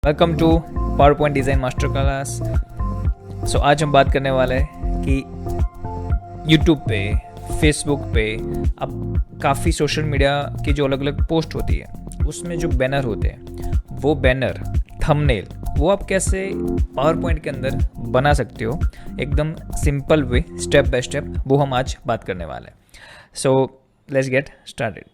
Welcome to PowerPoint design master class. आज हम बात करने वाले हैं कि यूट्यूब पे, फेसबुक पे अब काफ़ी सोशल मीडिया की जो अलग अलग पोस्ट होती है उसमें जो बैनर होते हैं, वो बैनर थंबनेल वो आप कैसे पावर पॉइंट के अंदर बना सकते हो एकदम simple way, step by step, वो हम आज बात करने वाले हैं। So let's get started.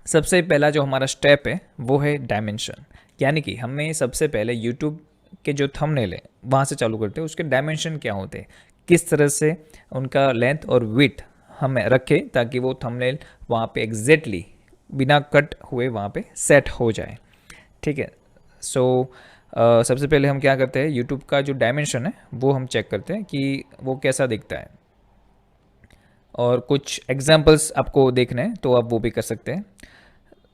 सबसे पहला जो हमारा स्टेप है वो है डायमेंशन, यानी कि हमें सबसे पहले यूट्यूब के जो थंबनेल है वहाँ से चालू करते हैं। उसके डायमेंशन क्या होते हैं, किस तरह से उनका लेंथ और विड्थ हमें रखें ताकि वो थंबनेल वहाँ पे एग्जैक्टली बिना कट हुए वहाँ पे सेट हो जाए। ठीक है। सबसे पहले हम क्या करते हैं, यूट्यूब का जो डायमेंशन है वो हम चेक करते हैं कि वो कैसा दिखता है, और कुछ एग्जांपल्स आपको देखने हैं तो आप वो भी कर सकते हैं।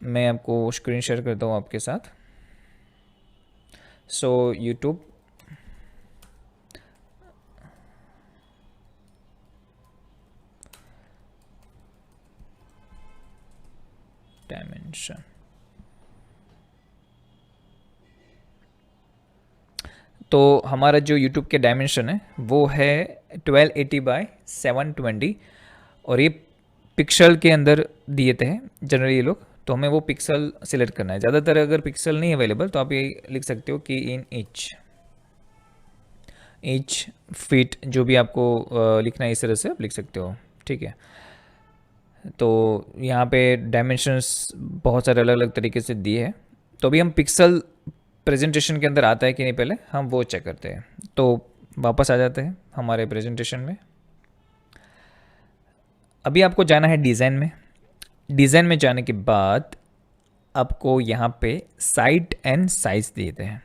मैं आपको स्क्रीन शेयर करता हूँ आपके साथ। यूट्यूब डायमेंशन, तो हमारा जो यूट्यूब के डायमेंशन है वो है 1280 बाय 720, और ये पिक्सल के अंदर दिए थे जनरली ये लोग, तो हमें वो पिक्सल सिलेक्ट करना है। ज़्यादातर अगर पिक्सल नहीं अवेलेबल तो आप ये लिख सकते हो कि इन इंच फीट, जो भी आपको लिखना है इस तरह से आप लिख सकते हो। ठीक है। तो यहाँ पे डायमेंशंस बहुत सारे अलग अलग तरीके से दिए हैं, तो अभी हम पिक्सल प्रेजेंटेशन के अंदर आता है कि नहीं पहले हम वो चेक करते हैं। तो वापस आ जाते हैं हमारे प्रेजेंटेशन में। अभी आपको जाना है डिज़ाइन में। डिज़ाइन में जाने के बाद आपको यहाँ पे साइट एंड साइज देते हैं।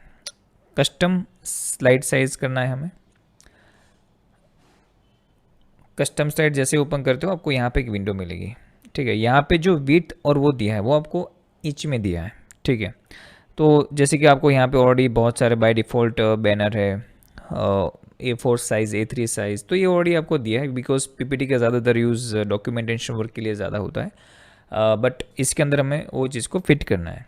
कस्टम स्लाइड साइज करना है हमें। कस्टम स्लाइड जैसे ओपन करते हो आपको यहाँ पे एक विंडो मिलेगी। ठीक है। यहाँ पे जो विड्थ और वो दिया है वो आपको इंच में दिया है। ठीक है। तो जैसे कि आपको यहाँ पे ऑलरेडी बहुत सारे बाय डिफ़ॉल्ट बैनर है, A4 साइज़, A3 साइज़, तो ये ऑलरेडी आपको दिया है बिकॉज पीपीटी का ज़्यादातर यूज़ डॉक्यूमेंटेशन वर्क के लिए ज़्यादा होता है। बट इसके अंदर हमें वो चीज़ को फिट करना है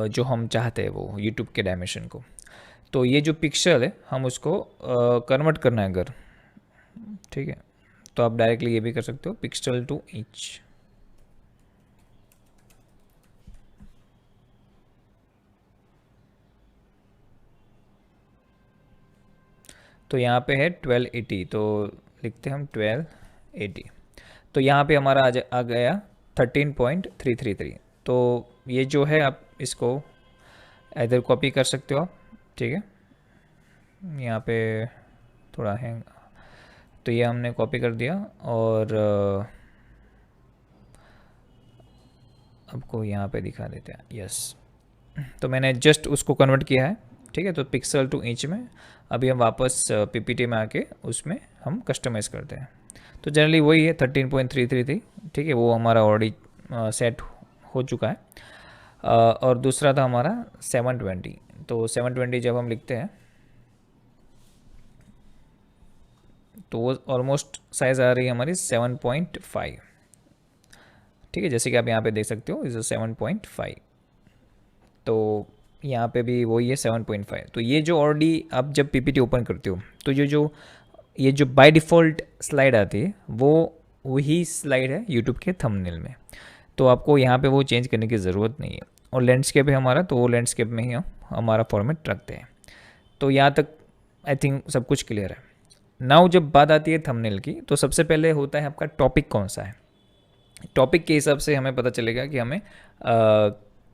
जो हम चाहते हैं, वो यूट्यूब के डायमेंशन को। तो ये जो पिक्सल है हम उसको कन्वर्ट करना है अगर, ठीक है, तो आप डायरेक्टली ये भी कर सकते हो, पिक्सल टू इंच। तो यहाँ पे है 1280, तो लिखते हैं हम 1280। तो यहाँ पे हमारा आ गया 13.333। तो ये जो है आप इसको इधर कॉपी कर सकते हो आप। ठीक है। यहाँ पे थोड़ा है, तो ये हमने कॉपी कर दिया, और आपको यहाँ पे दिखा देते हैं। यस, तो मैंने जस्ट उसको कन्वर्ट किया है। ठीक है। तो पिक्सल टू इंच में अभी हम वापस पीपीटी में आके उसमें हम कस्टमाइज़ करते हैं। तो जनरली वही है 13.333। ठीक है, वो हमारा ऑलरेडी सेट हो चुका है। और दूसरा था हमारा 720। तो 720 जब हम लिखते हैं तो वो ऑलमोस्ट साइज़ आ रही है हमारी 7.5। ठीक है, जैसे कि आप यहाँ पे देख सकते हो, इज़ 7.5। तो यहाँ पे भी वही है 7.5। तो ये जो ऑलरेडी आप जब पीपीटी ओपन करते हो तो ये जो बाय डिफ़ॉल्ट स्लाइड आती है वो वही स्लाइड है यूट्यूब के थंबनेल में। तो आपको यहाँ पे वो चेंज करने की ज़रूरत नहीं है। और लैंडस्केप है हमारा, तो वो लैंडस्केप में ही हम हमारा फॉर्मेट रखते हैं। तो यहाँ तक आई थिंक सब कुछ क्लियर है। नाउ जब बात आती है थंबनेल की, तो सबसे पहले होता है आपका टॉपिक कौन सा है। टॉपिक के हिसाब से हमें पता चलेगा कि हमें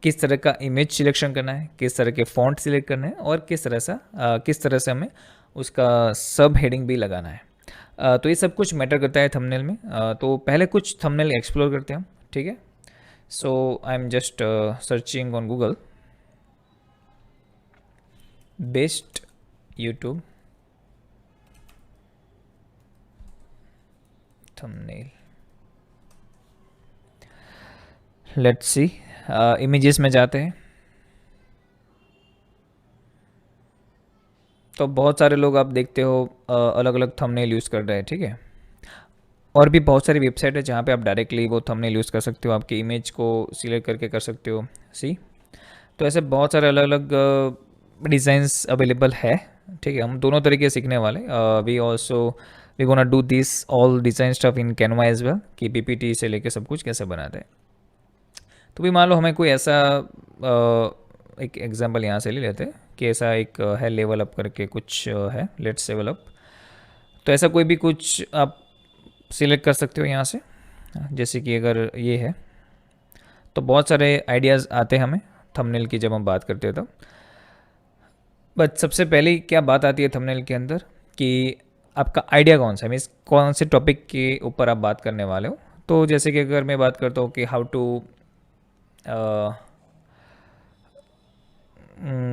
किस तरह का इमेज सिलेक्शन करना है, किस तरह के फॉन्ट सिलेक्ट करना है, और किस तरह से हमें उसका सब हेडिंग भी लगाना है। तो ये सब कुछ मैटर करता है थंबनेल में। तो पहले कुछ थंबनेल एक्सप्लोर करते हैं हम। ठीक है। So I am just searching on Google best YouTube thumbnail. Let's see, images में जाते हैं। तो बहुत सारे लोग आप देखते हो अलग अलग थंबनेल यूज़ कर रहे हैं। ठीक है। और भी बहुत सारी वेबसाइट है जहाँ पे आप डायरेक्टली वो थंबनेल यूज़ कर सकते हो, आपकी इमेज को सिलेक्ट करके कर सकते हो। सी, तो ऐसे बहुत सारे अलग अलग डिज़ाइंस अवेलेबल है। ठीक है, हम दोनों तरीके सीखने वाले। We also we gonna do this all design stuff in Canva as well, कि पीपीटी से लेके सब कुछ कैसे बनाते हैं। तो भी मान लो हमें कोई ऐसा एक एग्जांपल यहाँ से ले लेते हैं कि ऐसा एक है लेवल अप करके कुछ है, लेट्स लेवल अप। तो ऐसा कोई भी कुछ आप सिलेक्ट कर सकते हो यहाँ से। जैसे कि अगर ये है, तो बहुत सारे आइडियाज़ आते हैं हमें थंबनेल की जब हम बात करते हैं तब। बट सबसे पहले क्या बात आती है थंबनेल के अंदर, कि आपका आइडिया कौन सा है, मीन्स कौन से टॉपिक के ऊपर आप बात करने वाले हो। तो जैसे कि अगर मैं बात करता हूँ कि how to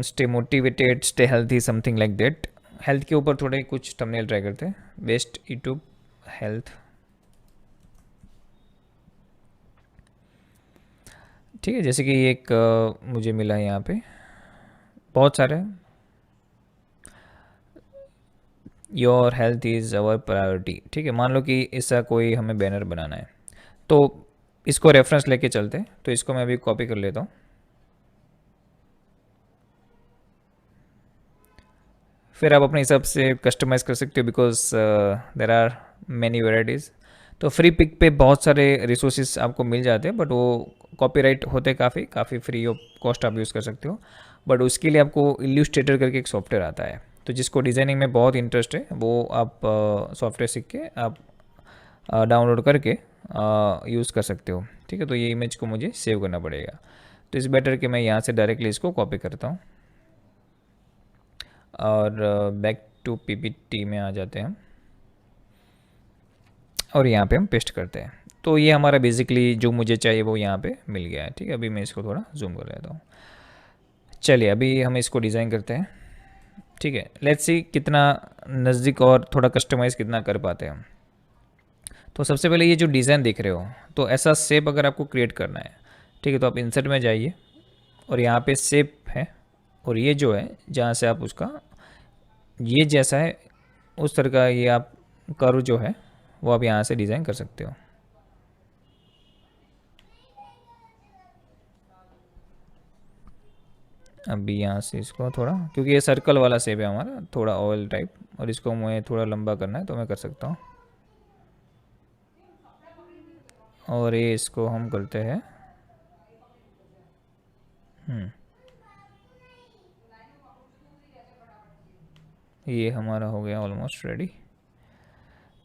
stay motivated, stay healthy, something like that. Health के ऊपर थोड़े कुछ थंबनेल ट्राई करते हैं। बेस्ट यूट्यूब हेल्थ, ठीक है। जैसे कि एक मुझे मिला है यहाँ पे बहुत सारे, your health is our priority. ठीक है, मान लो कि ऐसा कोई हमें बैनर बनाना है, तो इसको रेफरेंस लेके चलते हैं। तो इसको मैं अभी कॉपी कर लेता हूँ। फिर आप अपने हिसाब से कस्टमाइज़ कर सकते हो, because there are many varieties. तो फ्री पिक पे बहुत सारे रिसोर्सेज आपको मिल जाते हैं, बट वो कॉपीराइट होते काफ़ी काफ़ी फ्री ऑफ कॉस्ट आप यूज़ कर सकते हो। बट उसके लिए आपको इल्यूस्ट्रेटर करके एक सॉफ्टवेयर आता है। तो जिसको डिज़ाइनिंग में बहुत इंटरेस्ट है वो आप सॉफ्टवेयर सीख के आप डाउनलोड करके यूज़ कर सकते हो। ठीक है, तो ये इमेज को मुझे सेव करना पड़ेगा। तो इस बेटर कि मैं यहाँ से डायरेक्टली इसको कॉपी करता हूँ और बैक टू पीपीटी में आ जाते हैं हम, और यहाँ पे हम पेस्ट करते हैं। तो ये हमारा बेसिकली जो मुझे चाहिए वो यहाँ पे मिल गया है। ठीक है, अभी मैं इसको थोड़ा जूम कर लेता हूँ। चलिए अभी हम इसको डिज़ाइन करते हैं। ठीक है, लेट्स सी कितना नज़दीक और थोड़ा कस्टमाइज़ कितना कर पाते हैं हम। तो सबसे पहले ये जो डिज़ाइन देख रहे हो, तो ऐसा शेप अगर आपको क्रिएट करना है, ठीक है, तो आप इंसर्ट में जाइए और यहाँ पे शेप है, और ये जो है जहाँ से आप उसका ये जैसा है उस तरह का ये आप कर्व जो है वो आप यहाँ से डिज़ाइन कर सकते हो। अभी यहाँ से इसको थोड़ा, क्योंकि ये सर्कल वाला शेप है हमारा, थोड़ा ओवल टाइप, और इसको मुझे थोड़ा लंबा करना है तो मैं कर सकता हूँ। और ये इसको हम करते हैं ये हमारा हो गया ऑलमोस्ट रेडी।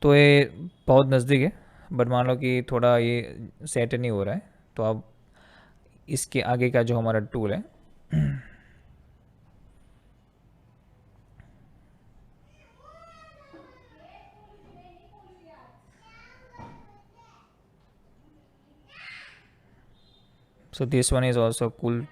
तो ये बहुत नज़दीक है, बट मान लो कि थोड़ा ये सेट नहीं हो रहा है, तो अब इसके आगे का जो हमारा टूल है so this one is also cool।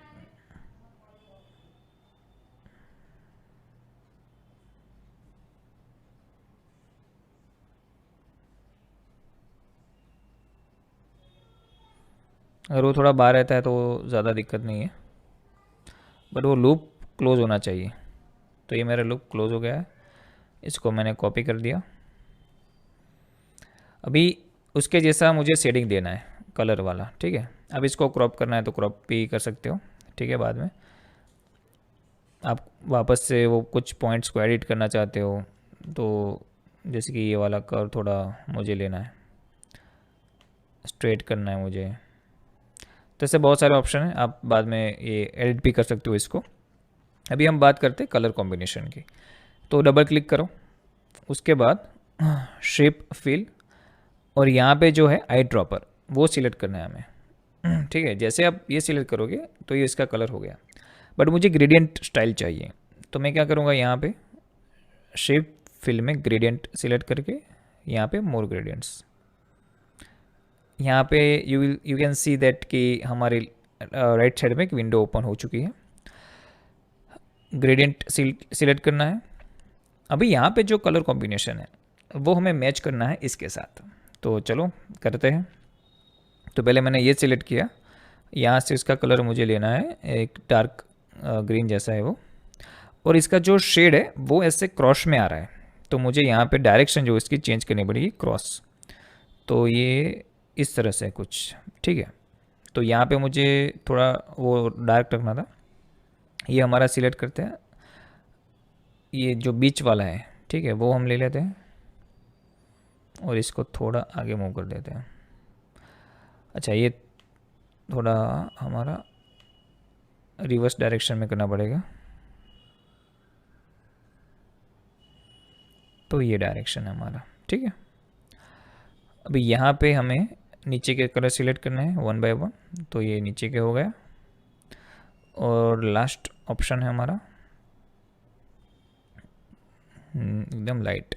अगर वो थोड़ा बाहर रहता है तो ज़्यादा दिक्कत नहीं है, बट वो लूप क्लोज होना चाहिए। तो ये मेरा लूप क्लोज हो गया है, इसको मैंने कॉपी कर दिया। अभी उसके जैसा मुझे शेडिंग देना है कलर वाला। ठीक है, अब इसको क्रॉप करना है तो क्रॉप भी कर सकते हो। ठीक है, बाद में आप वापस से वो कुछ पॉइंट्स को एडिट करना चाहते हो, तो जैसे कि ये वाला कर्व थोड़ा मुझे लेना है, स्ट्रेट करना है मुझे, तो ऐसे बहुत सारे ऑप्शन हैं, आप बाद में ये एडिट भी कर सकते हो इसको। अभी हम बात करते हैं कलर कॉम्बिनेशन की। तो डबल क्लिक करो, उसके बाद शेप फिल, और यहाँ पे जो है आई ड्रॉपर वो सिलेक्ट करना है हमें। ठीक है, जैसे आप ये सिलेक्ट करोगे तो ये इसका कलर हो गया, बट मुझे ग्रेडियंट स्टाइल चाहिए। तो मैं क्या करूँगा, यहाँ पे शेप फिल में ग्रेडियंट सिलेक्ट करके यहाँ पे मोर ग्रेडियंट्स, यहाँ पे यू कैन सी दैट कि हमारे राइट साइड में एक विंडो ओपन हो चुकी है। ग्रेडियंट सिलेक्ट करना है। अभी यहाँ पे जो कलर कॉम्बिनेशन है वो हमें मैच करना है इसके साथ, तो चलो करते हैं। तो पहले मैंने ये सिलेक्ट किया, यहाँ से इसका कलर मुझे लेना है एक डार्क ग्रीन जैसा है वो, और इसका जो शेड है वो ऐसे क्रॉस में आ रहा है, तो मुझे यहाँ पे डायरेक्शन जो इसकी चेंज करनी पड़ेगी क्रॉस। तो ये इस तरह से कुछ, ठीक है। तो यहाँ पे मुझे थोड़ा वो डार्क रखना था, ये हमारा सिलेक्ट करते हैं, ये जो बीच वाला है, ठीक है, वो हम ले लेते हैं और इसको थोड़ा आगे मूव कर देते हैं। अच्छा, ये थोड़ा हमारा रिवर्स डायरेक्शन में करना पड़ेगा, तो ये डायरेक्शन है हमारा, ठीक है। अभी यहाँ पे हमें नीचे के कलर सिलेक्ट करना है वन बाय वन, तो ये नीचे के हो गया। और लास्ट ऑप्शन है हमारा एकदम लाइट,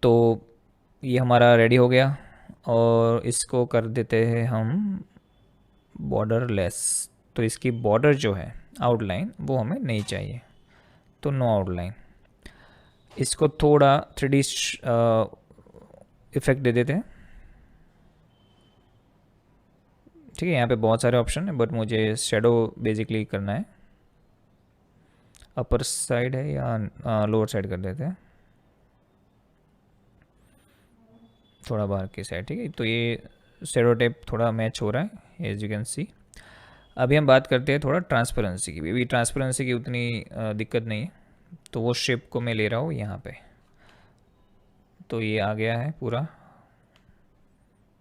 तो ये हमारा रेडी हो गया। और इसको कर देते हैं हम बॉर्डर लेस, तो इसकी बॉर्डर जो है आउटलाइन वो हमें नहीं चाहिए, तो नो आउटलाइन। इसको थोड़ा 3D इफेक्ट दे देते हैं, ठीक है। यहाँ पे बहुत सारे ऑप्शन है बट मुझे शेडो बेसिकली करना है। अपर साइड है या लोअर साइड कर देते हैं, थोड़ा बाहर की साइड, ठीक है। तो ये शेडो टेप थोड़ा मैच हो रहा है एज यू कैन सी। अभी हम बात करते हैं थोड़ा ट्रांसपेरेंसी की भी। अभी ट्रांसपेरेंसी की उतनी दिक्कत नहीं है, तो वो शेप को मैं ले रहा हूँ यहाँ पे, तो ये आ गया है पूरा।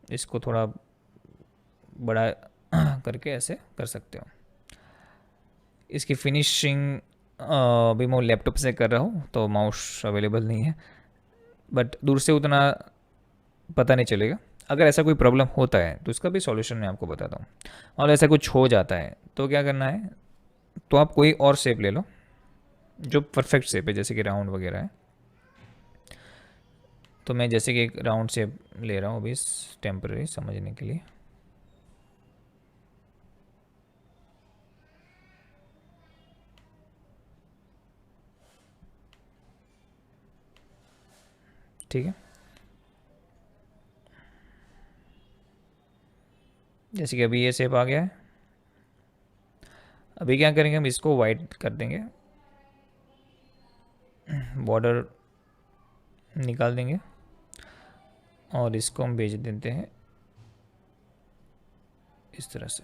इसको थोड़ा बड़ा करके ऐसे कर सकते हो। इसकी फिनिशिंग अभी मैं लैपटॉप से कर रहा हूँ तो माउस अवेलेबल नहीं है, बट दूर से उतना पता नहीं चलेगा। अगर ऐसा कोई प्रॉब्लम होता है तो इसका भी सॉल्यूशन मैं आपको बताता हूँ। और ऐसा कुछ हो जाता है तो क्या करना है, तो आप कोई और शेप ले लो जो परफेक्ट शेप है, जैसे कि राउंड वगैरह है। तो मैं जैसे कि एक राउंड शेप ले रहा हूँ अभी टेम्पररी समझने के लिए। ठीक है, जैसे कि अभी ये शेप आ गया है। अभी क्या करेंगे, हम इसको वाइट कर देंगे, बॉर्डर निकाल देंगे और इसको हम भेज देते हैं इस तरह से।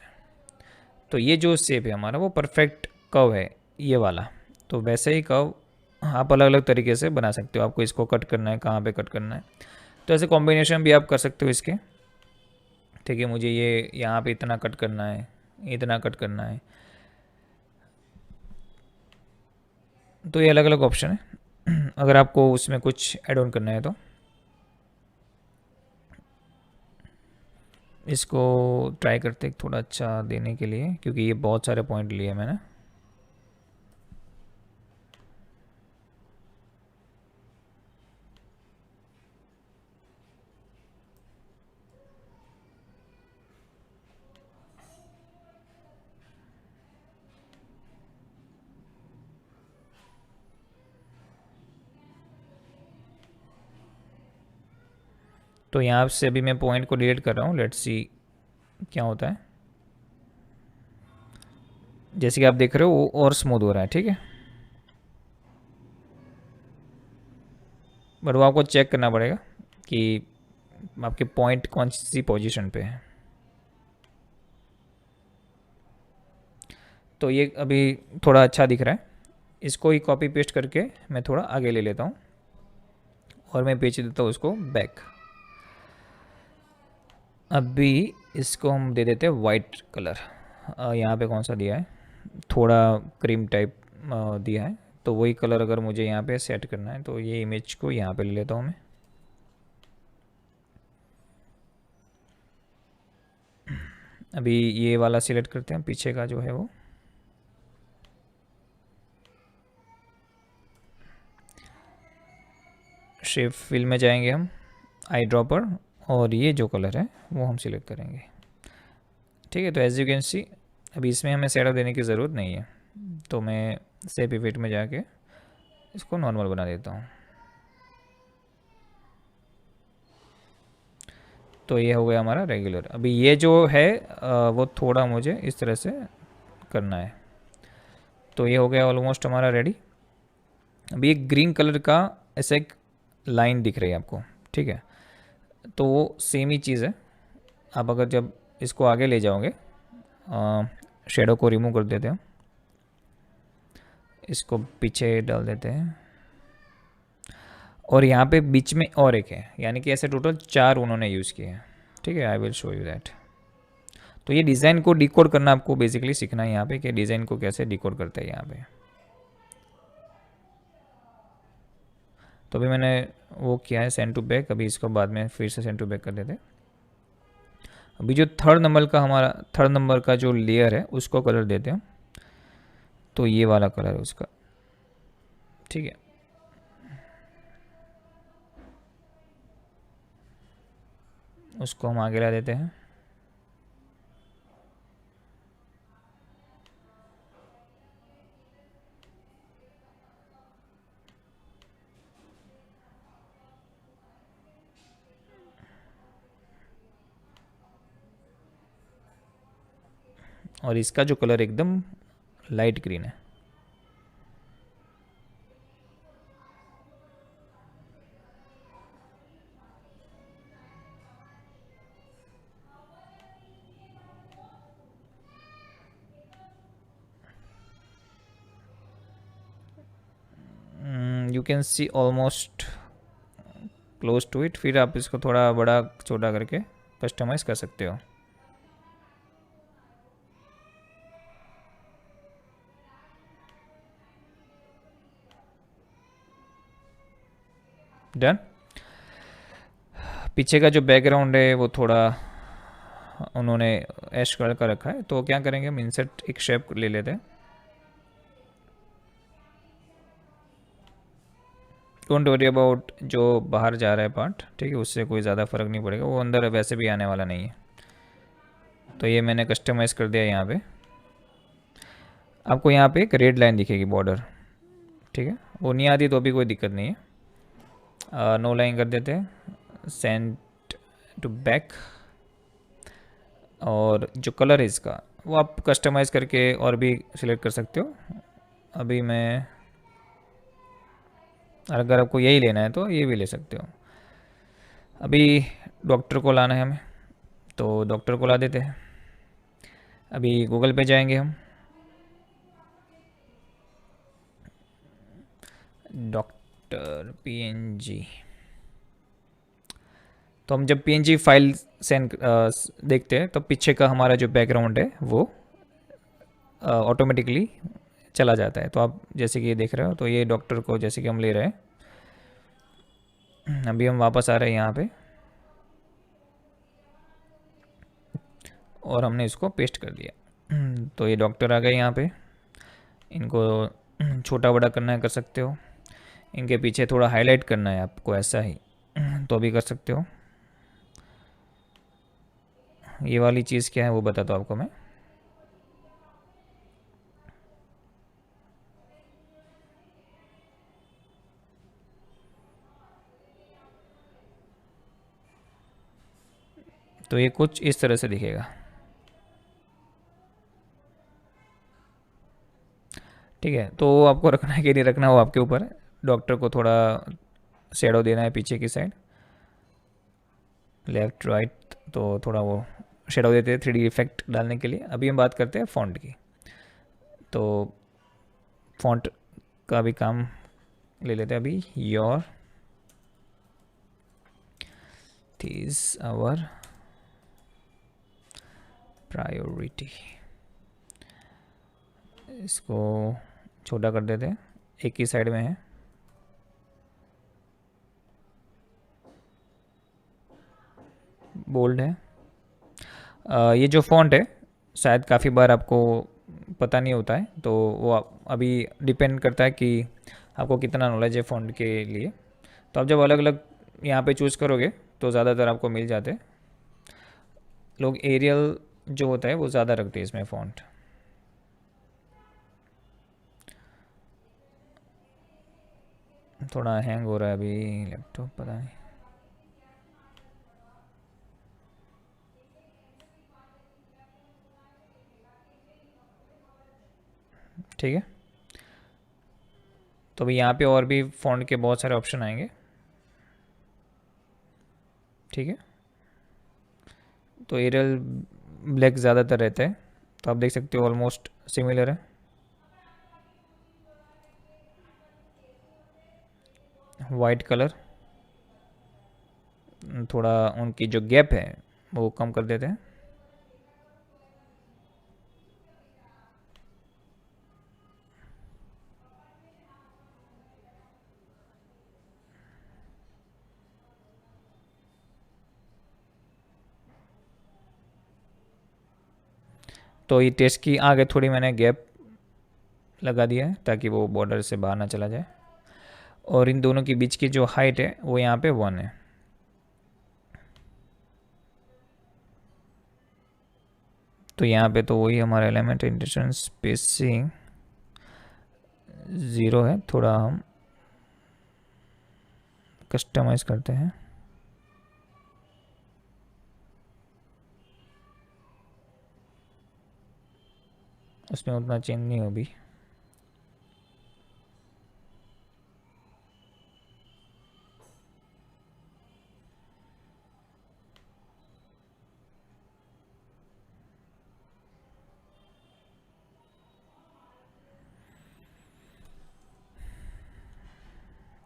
तो ये जो शेप है हमारा वो परफेक्ट कर्व है ये वाला। तो वैसे ही कर्व आप अलग अलग तरीके से बना सकते हो। आपको इसको कट करना है, कहाँ पे कट करना है, तो ऐसे कॉम्बिनेशन भी आप कर सकते हो इसके, ठीक है। मुझे ये यहाँ पे इतना कट करना है, इतना कट करना है, तो ये अलग अलग ऑप्शन है। अगर आपको उसमें कुछ ऐड ऑन करना है तो इसको ट्राई करते हैं थोड़ा अच्छा देने के लिए, क्योंकि ये बहुत सारे पॉइंट लिए मैंने। तो यहाँ से अभी मैं पॉइंट को डिलीट कर रहा हूँ, लेट्स सी क्या होता है। जैसे कि आप देख रहे हो वो और स्मूथ हो रहा है, ठीक है। बट वो आपको चेक करना पड़ेगा कि आपके पॉइंट कौन सी पोजीशन पे है। तो ये अभी थोड़ा अच्छा दिख रहा है। इसको ही कॉपी पेस्ट करके मैं थोड़ा आगे ले लेता हूँ और मैं भेज देता हूँ उसको बैक। अभी इसको हम दे देते हैं वाइट कलर। यहाँ पे कौन सा दिया है, थोड़ा क्रीम टाइप दिया है, तो वही कलर अगर मुझे यहाँ पे सेट करना है तो ये इमेज को यहाँ पे ले लेता हूँ मैं। अभी ये वाला सिलेक्ट करते हैं, पीछे का जो है वो। शेप फिल में जाएंगे हम, आई ड्रॉपर, और ये जो कलर है वो हम सिलेक्ट करेंगे, ठीक है। तो एज यू कैन सी अभी इसमें हमें सेटअप देने की ज़रूरत नहीं है, तो मैं शेप इफेक्ट में जाके इसको नॉर्मल बना देता हूँ। तो ये हो गया हमारा रेगुलर। अभी ये जो है वो थोड़ा मुझे इस तरह से करना है। तो ये हो गया ऑलमोस्ट हमारा रेडी। अभी एक ग्रीन कलर का ऐसा एक लाइन दिख रही है आपको, ठीक है। तो वो सेम ही चीज़ है। आप अगर जब इसको आगे ले जाओगे, शेडो को रिमूव कर देते हो, इसको पीछे डाल देते हैं और यहाँ पे बीच में और एक है, यानी कि ऐसे टोटल 4 उन्होंने यूज़ किए हैं। ठीक है, I will show you that. तो ये डिज़ाइन को डिकोड करना आपको बेसिकली सीखना है यहाँ पे, कि डिज़ाइन को कैसे डिकोड करते हैं यहाँ पे। तो अभी मैंने वो किया है सेंड टू बैक, अभी इसको बाद में फिर से सेंड टू बैक कर देते हैं। अभी जो थर्ड नंबर का जो लेयर है उसको कलर देते हैं, तो ये वाला कलर है उसका। ठीक है, उसको हम आगे ला देते हैं। और इसका जो कलर एकदम लाइट ग्रीन है। You can see almost close to it. फिर आप इसको थोड़ा बड़ा छोटा करके कस्टमाइज़ कर सकते हो। डन। पीछे का जो बैकग्राउंड है वो थोड़ा उन्होंने ऐश कलर का रखा है, तो क्या करेंगे हम इंसर्ट एक शेप ले लेते हैं। डोंट वरी अबाउट जो बाहर जा रहा है पार्ट, ठीक है, उससे कोई ज़्यादा फ़र्क नहीं पड़ेगा, वो अंदर वैसे भी आने वाला नहीं है। तो ये मैंने कस्टमाइज़ कर दिया यहाँ पे। आपको यहाँ पे एक रेड लाइन दिखेगी बॉर्डर, ठीक है, वो नहीं आती तो भी कोई दिक्कत नहीं है। नो लाइन कर देते हैं, सेंड टू बैक। और जो कलर है इसका वो आप कस्टमाइज़ करके और भी सिलेक्ट कर सकते हो। अभी मैं, अगर आपको यही लेना है तो ये भी ले सकते हो। अभी डॉक्टर को लाना है हमें, तो डॉक्टर को ला देते हैं। अभी गूगल पे जाएंगे हम, डॉक्टर पीएनजी। तो हम जब पीएनजी फाइल सेंड देखते हैं तो पीछे का हमारा जो बैकग्राउंड है वो ऑटोमेटिकली चला जाता है। तो आप जैसे कि ये देख रहे हो, तो ये डॉक्टर को जैसे कि हम ले रहे हैं। अभी हम वापस आ रहे हैं यहाँ पे और हमने इसको पेस्ट कर दिया। तो ये डॉक्टर आ गए यहाँ पे। इनको छोटा बड़ा करना है कर सकते हो, इनके पीछे थोड़ा हाईलाइट करना है आपको ऐसा ही तो भी कर सकते हो। ये वाली चीज़ क्या है वो बताता हूँ आपको मैं। तो ये कुछ इस तरह से दिखेगा। ठीक है, तो आपको रखना है कि नहीं रखना वो आपके ऊपर है। डॉक्टर को थोड़ा शेडो देना है पीछे की साइड, लेफ्ट राइट, तो थोड़ा वो शेडो देते हैं 3D इफेक्ट डालने के लिए। अभी हम बात करते हैं फ़ॉन्ट की। तो फ़ॉन्ट का भी काम ले लेते हैं अभी। Your is our priority. इसको छोटा कर देते हैं, एक ही साइड में है। बोल्ड है। ये जो फ़ॉन्ट है शायद काफ़ी बार आपको पता नहीं होता है, तो वो अभी डिपेंड करता है कि आपको कितना नॉलेज है फ़ॉन्ट के लिए। तो आप जब अलग अलग यहाँ पे चूज़ करोगे तो ज़्यादातर आपको मिल जाते हैं। लोग एरियल जो होता है वो ज़्यादा रखते हैं इसमें फ़ॉन्ट। थोड़ा हैंग हो रहा है अभी लैपटॉप, पता नहीं। ठीक है, तो अभी यहाँ पे और भी फ़ॉन्ट के बहुत सारे ऑप्शन आएंगे। ठीक है, तो एरियल ब्लैक ज़्यादातर रहता है, तो आप देख सकते हो ऑलमोस्ट सिमिलर है। वाइट कलर, थोड़ा उनकी जो गैप है वो कम कर देते हैं। तो ये टेक्स्ट की आगे थोड़ी मैंने गैप लगा दिया है ताकि वो बॉर्डर से बाहर ना चला जाए। और इन दोनों के बीच की जो हाइट है वो यहाँ पे 1 है। तो यहाँ पे तो वही हमारा एलिमेंट इंटरसेक्शन स्पेसिंग 0 है। थोड़ा हम कस्टमाइज करते हैं। उसमें उतना चेंज नहीं हो भी।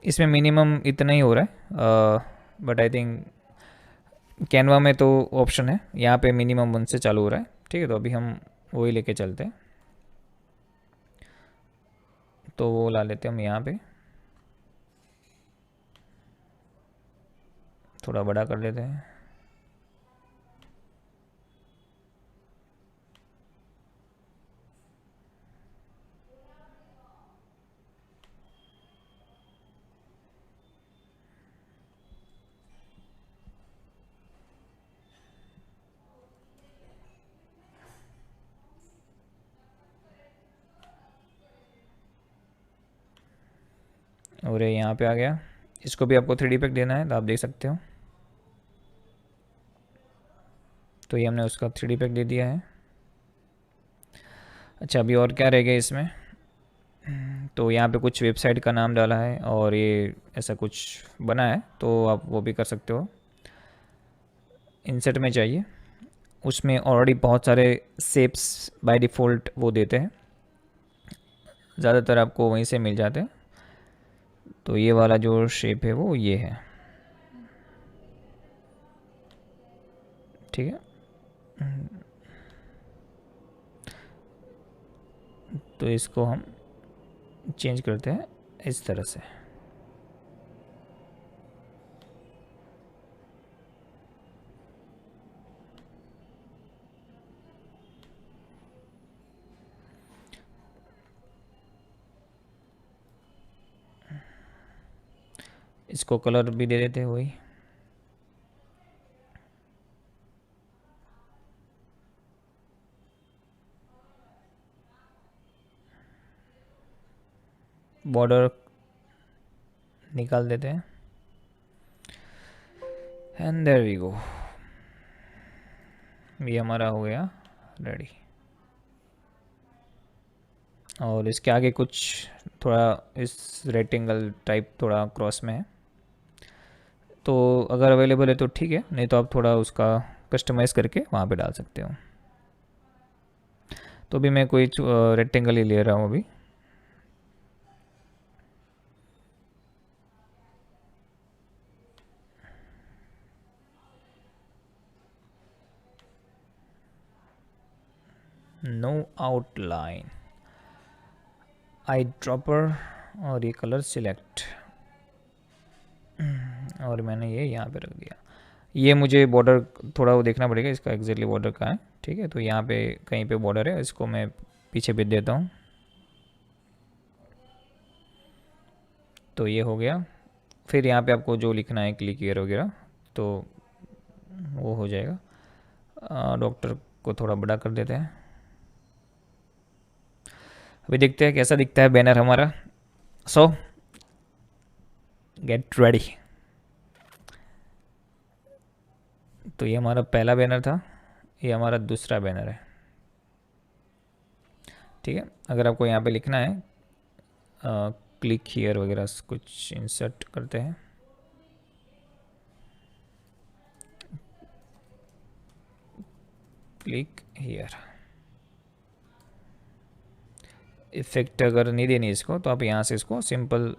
इसमें मिनिमम इतना ही हो रहा है, बट आई थिंक कैनवा में तो ऑप्शन है, यहाँ पे मिनिमम 1 से चालू हो रहा है। ठीक है, तो अभी हम वही लेके चलते हैं। तो वो ला लेते हैं हम यहाँ पे, थोड़ा बड़ा कर लेते हैं। और ये यहाँ पे आ गया। इसको भी आपको 3D इफेक्ट देना है तो आप देख सकते हो। तो ये हमने उसका 3D इफेक्ट दे दिया है। अच्छा, अभी और क्या रह गया इसमें? तो यहाँ पे कुछ वेबसाइट का नाम डाला है और ये ऐसा कुछ बना है, तो आप वो भी कर सकते हो। इंसर्ट में चाहिए, उसमें ऑलरेडी बहुत सारे शेप्स बाय डिफ़ॉल्ट वो देते हैं, ज़्यादातर आपको वहीं से मिल जाते हैं। तो ये वाला जो शेप है वो ये है। ठीक है, तो इसको हम चेंज करते हैं इस तरह से। इसको कलर भी दे देते हैं वही। बॉर्डर निकाल देते हैं एंड देयर वी गो। ये हमारा हो गया रेडी। और इसके आगे कुछ थोड़ा इस रेक्टेंगल टाइप थोड़ा क्रॉस में है, तो अगर अवेलेबल है तो ठीक है, नहीं तो आप थोड़ा उसका कस्टमाइज़ करके वहाँ पे डाल सकते हो। तो अभी मैं कोई रेक्टेंगल ही ले रहा हूँ अभी। नो आउटलाइन, आई ड्रॉपर, और ये कलर सिलेक्ट, और मैंने ये यहाँ पे रख दिया। ये मुझे बॉर्डर थोड़ा वो देखना पड़ेगा इसका एग्जैक्टली बॉर्डर कहाँ है। ठीक है, तो यहाँ पे कहीं पे बॉर्डर है, इसको मैं पीछे भेज देता हूँ। तो ये हो गया। फिर यहाँ पे आपको जो लिखना है क्लिक ईयर वगैरह तो वो हो जाएगा। डॉक्टर को थोड़ा बड़ा कर देते हैं। अभी देखते हैं कैसा दिखता है बैनर हमारा। सो गेट रेडी। तो ये हमारा पहला बैनर था, ये हमारा दूसरा बैनर है। ठीक है, अगर आपको यहाँ पे लिखना है क्लिक हियर वगैरह कुछ इंसर्ट करते हैं। Click here. इफेक्ट अगर नहीं देनी इसको तो आप यहाँ से इसको सिंपल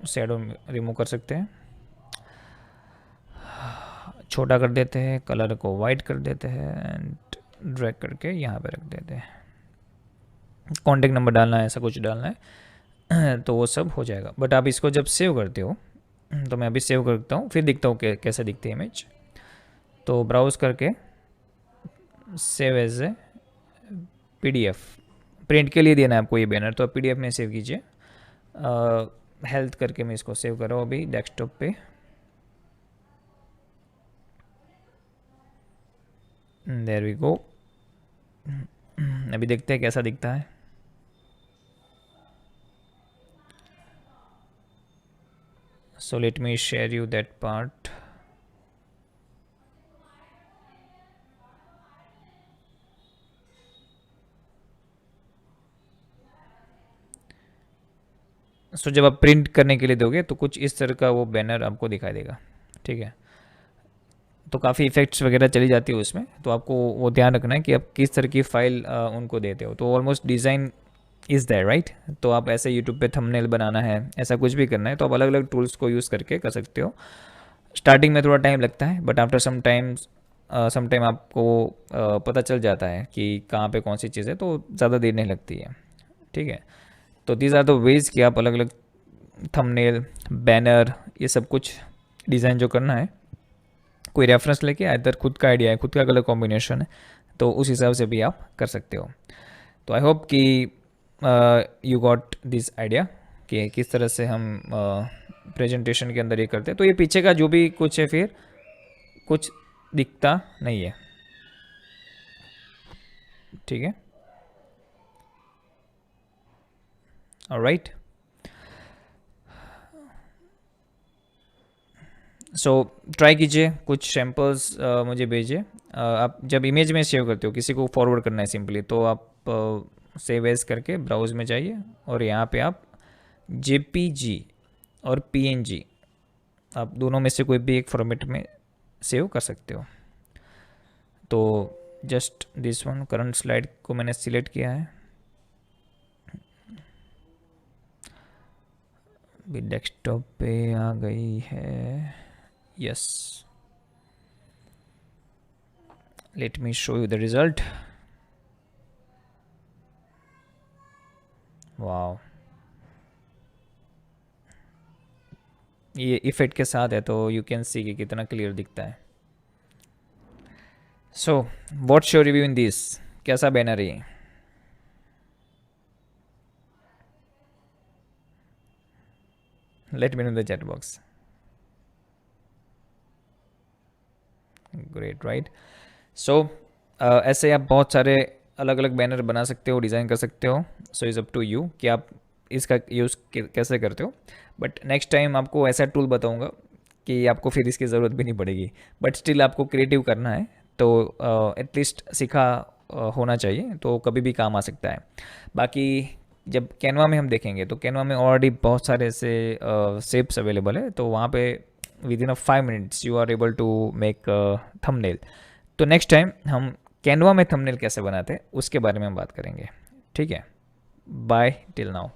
शैडो रिमूव कर सकते हैं, छोटा कर देते हैं, कलर को वाइट कर देते हैं एंड ड्रैग करके यहाँ पे रख देते हैं। कॉन्टेक्ट नंबर डालना है, ऐसा कुछ डालना है तो वो सब हो जाएगा। बट आप इसको जब सेव करते हो, तो मैं अभी सेव करता हूँ, फिर दिखता हूँ कैसे दिखती है इमेज। तो ब्राउज़ करके save as a PDF, print के लिए देना है आपको ये बैनर, तो आप PDF में सेव कीजिए। हेल्थ करके मैं इसको सेव कर रहा हूँ अभी डेस्कटॉप पे। There we go. अभी देखते हैं कैसा दिखता है। So let me share you that part. So जब आप प्रिंट करने के लिए दोगे तो कुछ इस तरह का वो बैनर आपको दिखाई देगा, ठीक है। तो काफ़ी इफ़ेक्ट्स वगैरह चली जाती है उसमें, तो आपको वो ध्यान रखना है कि आप किस तरह की फ़ाइल उनको देते हो। तो almost design is that right. तो आप ऐसे यूट्यूब पे थंबनेल बनाना है, ऐसा कुछ भी करना है, तो आप अलग अलग टूल्स को यूज़ करके कर सकते हो। स्टार्टिंग में थोड़ा टाइम लगता है, बट आफ्टर सम टाइम आपको पता चल जाता है कि कहाँ पे कौन सी चीज़ है, तो ज़्यादा देर नहीं लगती है, ठीक है। तो दीज आर द वेज कि आप अलग अलग थंबनेल, बैनर, ये सब कुछ डिज़ाइन जो करना है, कोई रेफरेंस लेके, इधर खुद का आइडिया है, खुद का कलर कॉम्बिनेशन है, तो उस हिसाब से भी आप कर सकते हो। तो आई होप कि यू गॉट दिस आइडिया कि किस तरह से हम प्रेजेंटेशन के अंदर ये करते हैं। तो ये पीछे का जो भी कुछ है फिर कुछ दिखता नहीं है, ठीक है। ऑलराइट, सो ट्राई कीजिए, कुछ सैम्पल्स मुझे भेजिए। आप जब इमेज में सेव करते हो, किसी को फॉरवर्ड करना है सिंपली, तो आप सेव एज करके ब्राउज में जाइए और यहाँ पे आप JPG और PNG, आप दोनों में से कोई भी एक फॉर्मेट में सेव कर सकते हो। तो just this one, current slide को मैंने सिलेक्ट किया है, भी डेस्कटॉप पे आ गई है। Yes, let me show you the result. Wow, ये इफेक्ट के साथ है, तो यू कैन सी कि कितना क्लियर दिखता है। So what's your review in this, कैसा बैनर है ये? Let me know the chat box. Great, right. सो ऐसे आप बहुत सारे अलग अलग बैनर बना सकते हो, डिज़ाइन कर सकते हो। So is up to you कि आप इसका यूज़ कैसे करते हो। बट नेक्स्ट टाइम आपको ऐसा टूल बताऊंगा कि आपको फिर इसकी ज़रूरत भी नहीं पड़ेगी, बट स्टिल आपको क्रिएटिव करना है, तो एटलीस्ट सीखा होना चाहिए, तो कभी भी काम आ सकता है। बाकी जब कैनवा में हम देखेंगे, तो कैनवा में ऑलरेडी बहुत सारे ऐसे शेप्स अवेलेबल है, तो वहाँ पे within 5 minutes you are able to make thumbnail. तो नेक्स्ट टाइम हम कैनवा में थंबनेल कैसे बनाते हैं उसके बारे में हम बात करेंगे, ठीक है। Bye till now.